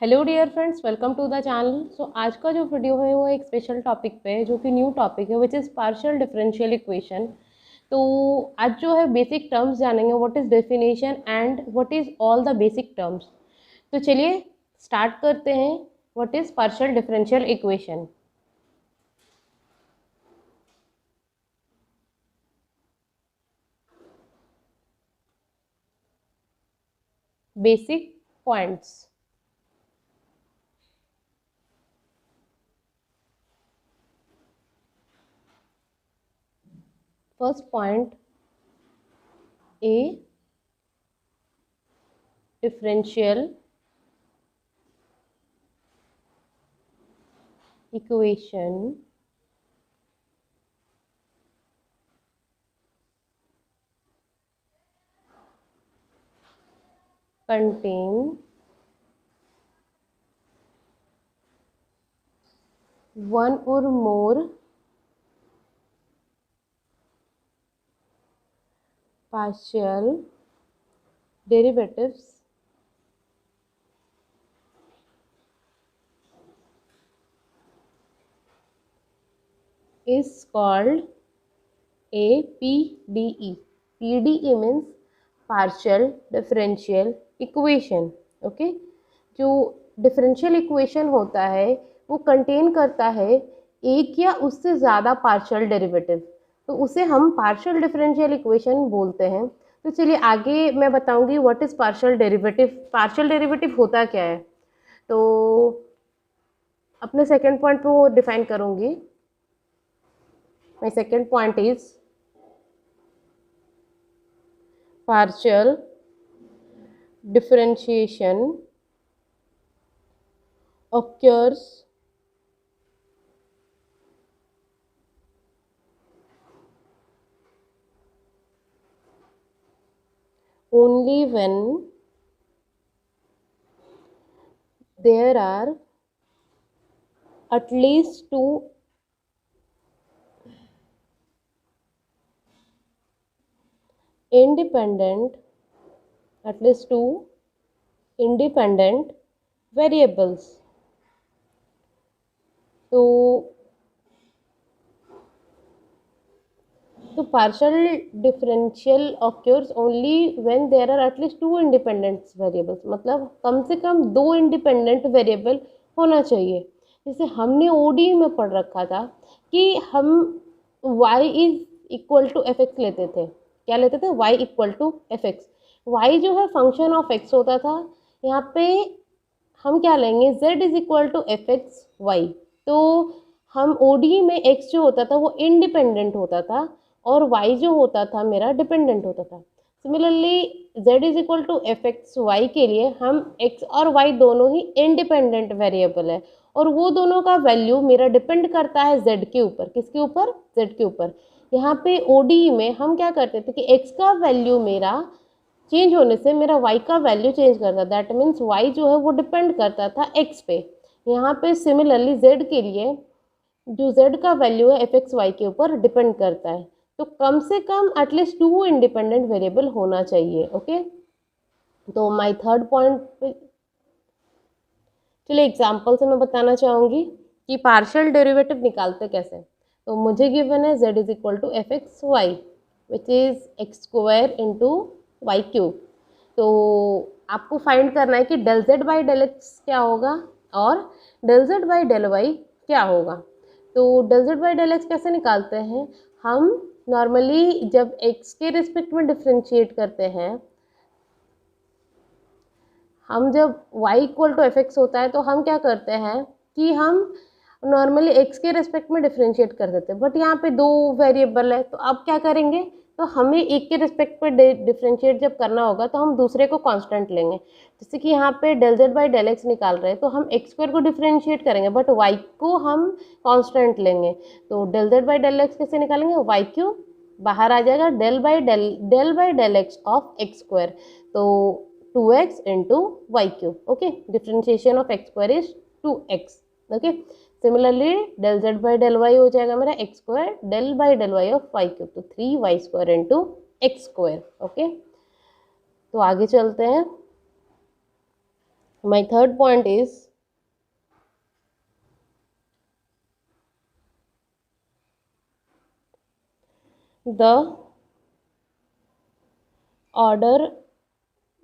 Hello dear friends, welcome to the channel. So आज का जो वीडियो है वो एक स्पेशल टॉपिक पे है जो कि न्यू टॉपिक है, which is partial differential equation. तो आज जो है बेसिक टर्म्स जानेंगे, what is definition and what is all the basic terms. तो चलिए स्टार्ट करते हैं। What is partial differential equation. Basic points. First point, A differential equation contain one or more partial derivatives is called a PDE. PDE means partial differential equation. Okay, जो differential equation होता है वो contain करता है एक या उससे ज़्यादा पार्शियल डेरिवेटिव, तो उसे हम पार्शियल डिफरेंशियल इक्वेशन बोलते हैं। तो चलिए आगे मैं बताऊंगी what is partial derivative. Partial derivative होता क्या है, तो अपने सेकेंड पॉइंट पे वो डिफाइन करूंगी। My second point is partial differentiation occurs only when there are at least two independent variables। तो partial differential occurs only when there are at least two independent variables, मतलब कम से कम दो इंडिपेंडेंट वेरिएबल होना चाहिए। जैसे हमने ओडी में पढ़ रखा था कि हम y is equal to f x लेते थे। क्या लेते थे? y equal to f x. Y जो है फंक्शन ऑफ x होता था। यहाँ पे हम क्या लेंगे? z is equal to f x y. तो हम ओडी में x जो होता था वो इंडिपेंडेंट होता था और y जो होता था मेरा डिपेंडेंट होता था। Similarly z is equal to f x y के लिए हम x और y दोनों ही इंडिपेंडेंट वेरिएबल है और वो दोनों का वैल्यू मेरा डिपेंड करता है z के ऊपर। किसके ऊपर? z के ऊपर। यहाँ पे ओडी में हम क्या करते थे कि x का वैल्यू मेरा चेंज होने से मेरा y का वैल्यू चेंज करता, दैट मीन्स y जो है वो डिपेंड करता था x पे। यहाँ पे सिमिलरली z के लिए जो z का वैल्यू है एफ एक्स वाई के ऊपर डिपेंड करता है। तो कम से कम एटलीस्ट टू इंडिपेंडेंट वेरिएबल होना चाहिए। ओके, तो माय थर्ड पॉइंट पे चलिए एग्जाम्पल से मैं बताना चाहूँगी कि पार्शियल डेरिवेटिव निकालते कैसे। तो मुझे गिवन है z is equal to f x y which is x square into y cube. तो आपको फाइंड करना है कि del z by del x क्या होगा और del z by del y क्या होगा। तो del z by del x कैसे निकालते हैं? हम नॉर्मली जब x के रिस्पेक्ट में डिफ्रेंशिएट करते हैं, हम जब y equal to f x होता है तो हम क्या करते हैं कि हम नॉर्मली x के रिस्पेक्ट में डिफ्रेंशिएट कर देते हैं, बट यहाँ पे दो वेरिएबल है तो अब क्या करेंगे? तो हमें एक के रिस्पेक्ट पे डिफ्रेंशिएट जब करना होगा तो हम दूसरे को कांस्टेंट लेंगे। जैसे कि यहाँ पे del z by del x निकाल रहे हैं तो हम एक्स स्क्वायर को डिफ्रेंशिएट करेंगे बट y को हम कांस्टेंट लेंगे। तो del z by del x कैसे निकालेंगे? वाई क्यूब बाहर आ जाएगा, del by del x of x square, तो 2x into y cube. Okay, differentiation of x square is 2x. Okay, similarly del z by del y हो जाएगा मेरा x square del by del y of y cube, तो 3y square into x square. Okay, तो आगे चलते हैं। My third point is the order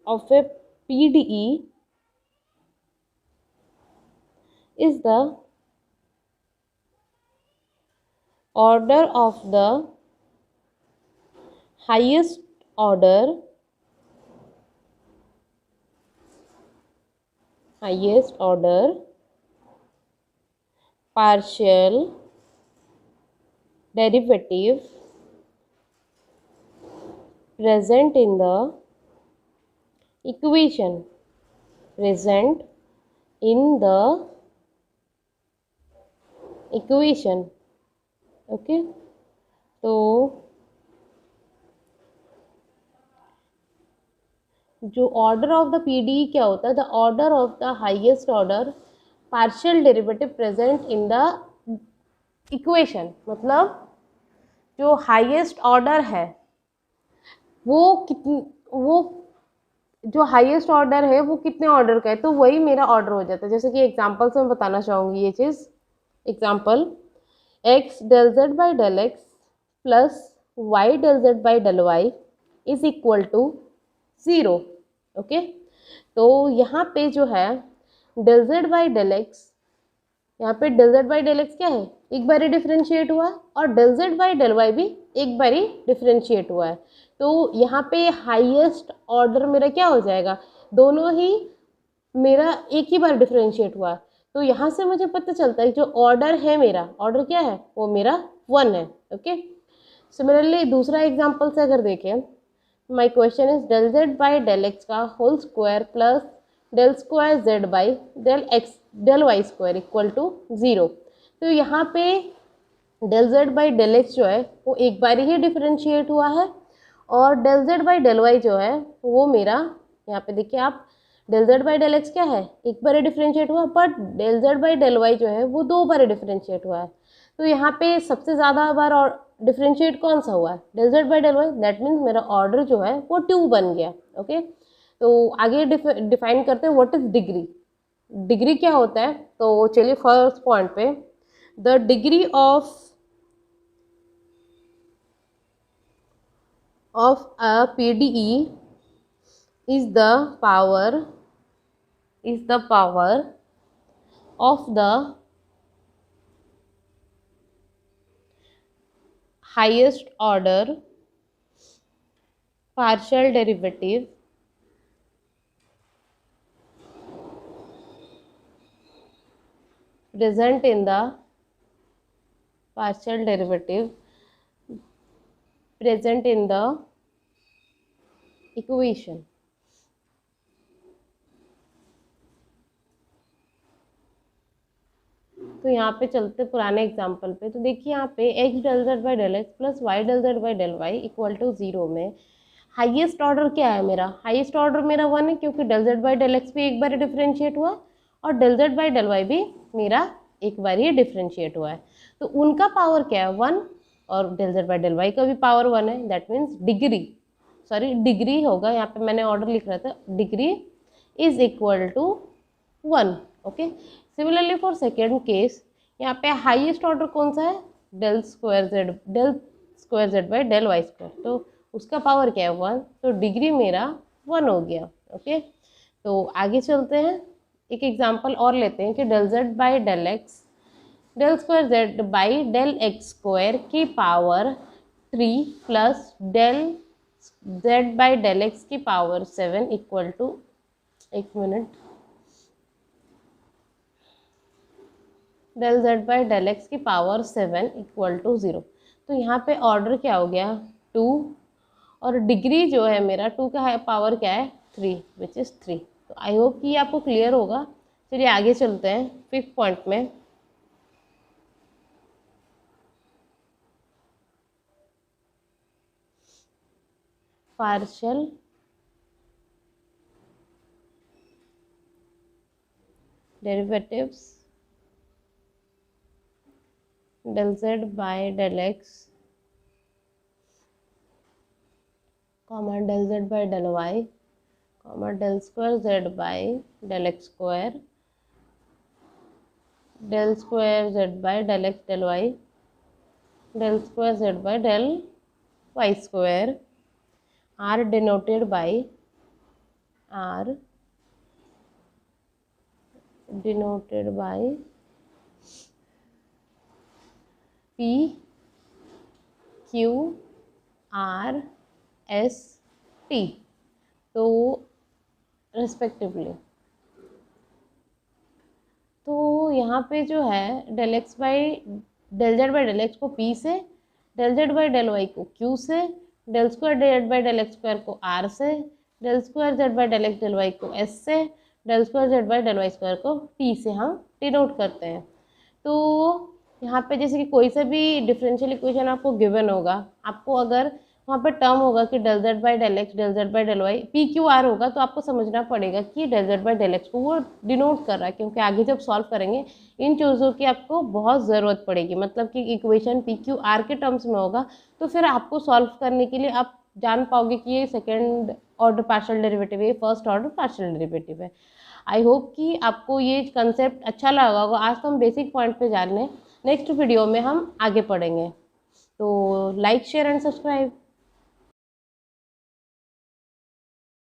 of a PDE is the order of the highest order partial derivative present in the equation present in the equation. Okay, तो जो order of the PDE क्या होता है, the order of the highest order partial derivative present in the equation, मतलब जो highest order है वो जो हाईएस्ट ऑर्डर है वो कितने ऑर्डर का है, तो वही मेरा ऑर्डर हो जाता है। जैसे कि एग्जांपल से मैं बताना चाहूँगी ये चीज़। Example, x del z by del x plus y del z by del y is equal to 0। Okay, तो यहाँ पे जो है del z by del x, यहाँ पे del z by del x क्या है, एक बारी डिफ्रेंशिएट हुआ है, और del z by del y भी एक बारी डिफ्रेंशिएट हुआ है। तो यहाँ पे हाईएस्ट ऑर्डर मेरा क्या हो जाएगा, दोनों ही मेरा एक ही बार डिफ्रेंशिएट हुआ है। तो यहाँ से मुझे पता चलता है जो ऑर्डर है मेरा, ऑर्डर क्या है, वो मेरा 1 है। ओके, सिमिलरली दूसरा एग्जांपल से अगर देखें, my question is del z by del x का whole square plus del square z by del y square equal to 0। तो यहाँ पे del z by del x जो है वो एक बार ही डिफ्रेंशिएट हुआ है, और del z by del y जो है वो मेरा, यहाँ पे देखिए आप, del z by del x क्या है, एक बार डिफ्रेंशिएट हुआ, but del z by del y जो है वो 2 बार डिफ्रेंशिएट हुआ है। तो यहाँ पे सबसे ज़्यादा बार और डिफ्रेंशिएट कौन सा हुआ है, del z by del y, that means मेरा ऑर्डर जो है वो 2 बन गया। ओके, तो आगे डिफाइन करते हैं व्हाट इज डिग्री। डिग्री क्या होता है, तो चलिए फर्स्ट पॉइंट पे, the degree of a PDE is the power of the highest order partial derivative present in the equation। तो यहाँ पे चलते पुराने एग्जाम्पल पे, तो देखिए यहाँ पे x del z by del x plus y del z by del y equal to 0 में हाईएस्ट ऑर्डर क्या है मेरा, हाईएस्ट ऑर्डर मेरा 1 है, क्योंकि del z by del x भी एक बार डिफ्रेंशिएट हुआ और del z by del y भी मेरा एक बार ही डिफ्रेंशिएट हुआ है। तो उनका पावर क्या है 1, और del z by del y का भी पावर 1 है, दैट मीन्स डिग्री होगा, यहाँ पे मैंने ऑर्डर लिख रहा था, degree is equal to 1। Okay, similarly for second case, यहाँ पे हाईएस्ट ऑर्डर कौन सा है, del square z by del y square, तो उसका पावर क्या है 1, तो डिग्री मेरा 1 हो गया। ओके, तो आगे चलते हैं, एक एग्जांपल और लेते हैं कि del z by del x del square z by del x square की power 3 plus del z by del x की पावर 7 इक्वल टू, एक minute, del z by del x की पावर 7 इक्वल टू 0। तो यहाँ पे order क्या हो गया 2, और डिग्री जो है मेरा 2 का है पावर क्या है 3 विच इज़ 3। तो आई होप कि आपको क्लियर होगा। चलिए आगे चलते हैं फिफ्थ पॉइंट में। Partial derivatives del z by del x comma del z by del y del square z by del x square, del square z by del x del y, del square z by del y square are denoted by P Q R S T, तो respectively. तो यहाँ पे जो है del x by del z by del x को P से, del z by del y को Q से, del square z by del x square को R से, del square z by del x del y को S से, del square z by del y square को T से हम denote करते हैं। तो यहाँ पे जैसे कि कोई सा भी डिफरेंशियल इक्वेशन आपको गिवन होगा, आपको अगर वहाँ पे टर्म होगा कि del z by del x, del z by del y, p q r होगा, तो आपको समझना पड़ेगा कि del z by del x को वो डिनोट कर रहा है, क्योंकि आगे जब सॉल्व करेंगे इन चीज़ों की आपको बहुत ज़रूरत पड़ेगी। मतलब कि इक्वेशन पी क्यू आर के टर्म्स में होगा, तो फिर आपको सॉल्व करने के लिए आप जान पाओगे कि ये सेकेंड ऑर्डर पार्शियल डेरिवेटिव है, ये फर्स्ट ऑर्डर पार्शियल डेरिवेटिव है। आई होप कि आपको ये कंसेप्ट अच्छा लगा होगा। आज तो हम बेसिक पॉइंट पे जान लें, नेक्स्ट वीडियो में हम आगे पढ़ेंगे। तो लाइक शेयर एंड सब्सक्राइब।